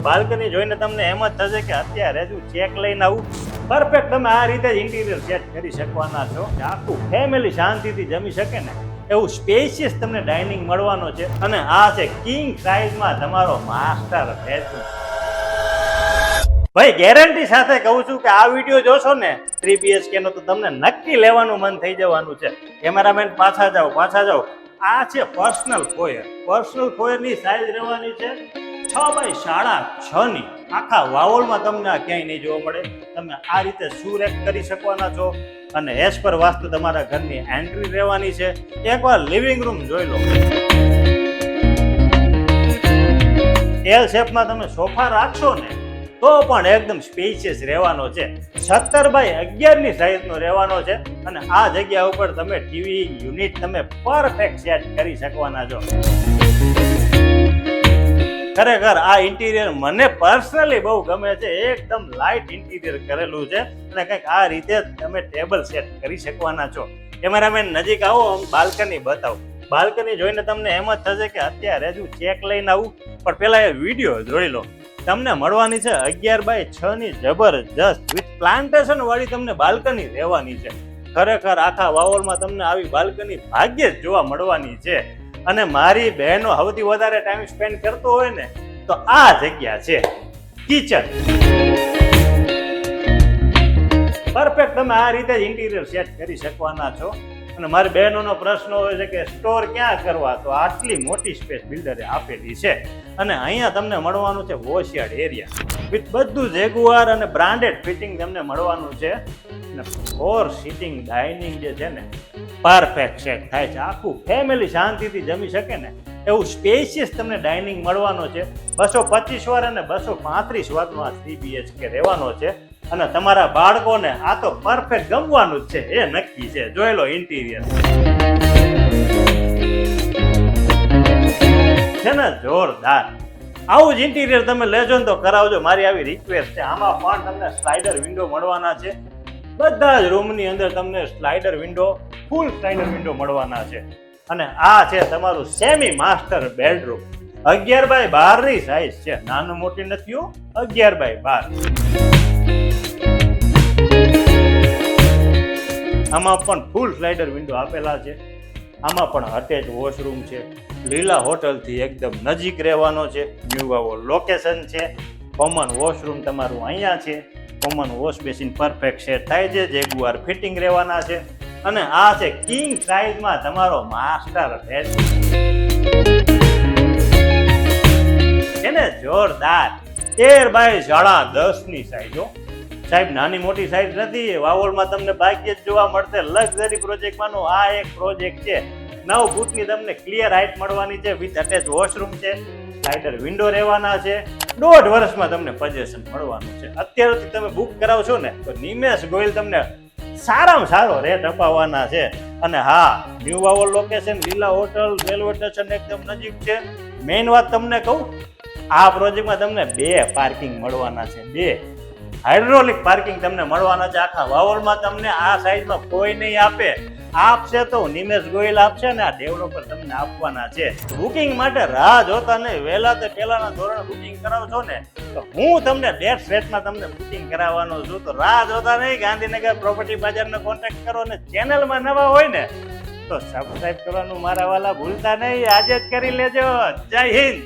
Balcony જોઈને તમને એમ જ થશે કે અત્યારે જ હું ચેક લઈને આવું. પરફેક્ટ તમે આ રીતે જ ઇન્ટિરિયર સેટ કરી શકવાના છો. આખું ફેમિલી શાંતિથી જમી શકે ને એવું સ્પેશિયસ તમને ડાઇનિંગ મળવાનો છે. અને આ છે કિંગ સાઇઝમાં તમારો માસ્ટર બેડરૂમ. ભાઈ ગેરંટી સાથે કહું છું કે આ વિડીયો જોશો ને 3 BHK નો તો તમને નક્કી લેવાનું મન થઈ જવાનું છે. કેમેરામેન પાછા જાઓ. આ છે પર્સનલ ફોયર ની સાઈઝ રહેવાની છે 6x6.5 ની. આખા વાવોલમાં તમને આ ક્યાંય નહીં જોવા મળે. તમે આ રીતે સુરેખ કરી શકવાના છો અને એસ પર વાસ્તુ તમારા ઘરની એન્ટ્રી રહેવાની છે. એકવાર લિવિંગ રૂમ જોઈ લો. એલ શેપમાં તમે સોફા રાખશો ને તો પણ એકદમ સ્પેશિયસ રહેવાનો છે. 17x11 ની સાઈઝનો રહેવાનો છે અને આ જગ્યા ઉપર તમે ટીવી યુનિટ તમે પરફેક્ટ સેટ કરી શકવાના છો. ખરેખર આ ઇન્ટિરિયર મને પર્સનલી બહુ ગમે છે. એકદમ લાઇટ ઇન્ટિરિયર કરેલું છે અને કંઈક આ રીતે તમે ટેબલ સેટ કરી શકવાના છો. કેમેરામેન નજીક આવો, બાલ્કની બતાવો. બાલ્કની જોઈને તમને એમ જ થશે કે અત્યારે જ હું ચેક લઈને આવું, પણ પેલા એ વિડીયો જોઈ લો. તમને મળવાની છે 11x6 ની જબરજસ્ત વિથ પ્લાન્ટેશન વાળી તમને બાલ્કની રહેવાની છે. ખરેખર આખા વાવોલમાં તમને આવી બાલ્કની ભાગ્યે જ જોવા મળવાની છે. અને મારી બહેનો સૌથી વધારે ટાઈમ સ્પેન્ડ કરતો હોય ને તો આ જગ્યા છે કિચન. પરફેક્ટ તમે આ રીતે જ ઇન્ટિરિયર સેટ કરી શકવાના છો. અને મારી બહેનોનો પ્રશ્ન હોય છે કે સ્ટોર ક્યાં કરવા, તો આટલી મોટી સ્પેસ બિલ્ડરે આપેલી છે. અને અહીંયા તમને મળવાનું છે વોશયાર્ડ એરિયા વિથ બધું જેગુઆર અને બ્રાન્ડેડ ફિટિંગ તમને મળવાનું છે. અને 4 સીટિંગ ડાઇનિંગ જે છે ને પરફેક્ટ સેટ થાય છે. આખું ફેમિલી શાંતિથી જમી શકે ને એવું સ્પેશિયસ તમને ડાઇનિંગ મળવાનો છે. 225 વાર અને 235 વારનો આ 3 BHK રહેવાનો છે. અને તમારા બાળકોને આ તો પરફેક્ટ ગમવાનું જ છે, એ નક્કી છે. જોઈ લો ઇન્ટિરિયર છે ને જોરદાર. આવું જ ઇન્ટિરિયર તમે લેજો ને તો કરાવજો, મારી આવી રિક્વેસ્ટ છે. આમાં પણ તમને સ્લાઇડર વિન્ડો મળવાના છે. બધા જ રૂમની અંદર તમને સ્લાઇડર વિન્ડો, ફૂલ સ્લાઇડર વિન્ડો મળવાના છે. અને આ છે તમારું સેમી માસ્ટર બેડરૂમ. 11x12 ની સાઈઝ છે, નાનું મોટી નથી, 11x12. આમાં પણ ફૂલ સ્લાઇડર વિન્ડો આપેલા છે. આમાં પણ અટેચ વોશરૂમ છે. લીલા હોટલથી એકદમ નજીક રહેવાનો છે. ન્યુ વાવોલ લોકેશન છે. કોમન વોશરૂમ તમારું અહીંયા છે. Common wash basin perfect set થાય છે. જેગુઆર ફિટિંગ રહેવાના છે. અને આ છે કિંગ સાઇઝમાં તમારો માસ્ટર બેડરૂમ છે ને જોરદાર. 13x10 ની સાઈઝ. સાહેબ નાની મોટી સાઈઝ નથી. વાવોલમાં તમને ભાગ્યે જ જોવા મળશે. લક્ઝરી પ્રોજેક્ટમાંનો આ એક પ્રોજેક્ટ છે. 9 ફૂટની તમને ક્લિયર હાઇટ મળવાની છે વિથ અટેચ વોશરૂમ છે. સ્લાઇડર વિન્ડો રહેવાના છે. 1.5 વર્ષમાં તમને પોઝેશન મળવાનું છે. અત્યારથી તમે બુક કરાવશો ને તો નિમેશ ગોયલ તમને સારામાં સારો રેટ અપાવવાના છે. અને હા, ન્યુ વાવોલ લોકેશન, લીલા હોટલ, રેલવે સ્ટેશન એકદમ નજીક છે. મેઇન વાત તમને કહું, આ પ્રોજેક્ટમાં તમને 2 પાર્કિંગ મળવાના છે. 2 હાઇડ્રોલિક પાર્કિંગ તમને મળવાના છે. આખા વાવોલમાં તમને આ સાઈઝમાં કોઈ નહીં આપે. આપશે તો નિમેશ ગોયલ આપશે ને આ ડેવલપર તમને આપવાના છે. બુકિંગ માટે રાહ જોતા નહીં, વહેલા તે પહેલાના ધોરણે બુકિંગ કરાવશો ને તો હું તમને ડેટ રેટમાં તમને બુકિંગ કરાવવાનો છું. તો રાહ જોતા નહીં, ગાંધીનગર પ્રોપર્ટી બજારનો કોન્ટેક્ટ કરો. ને ચેનલમાં નવા હોય ને તો સબસ્ક્રાઇબ કરવાનું મારા વાલા ભૂલતા નહીં. આજે જ કરી લેજો. જય હિન્દ.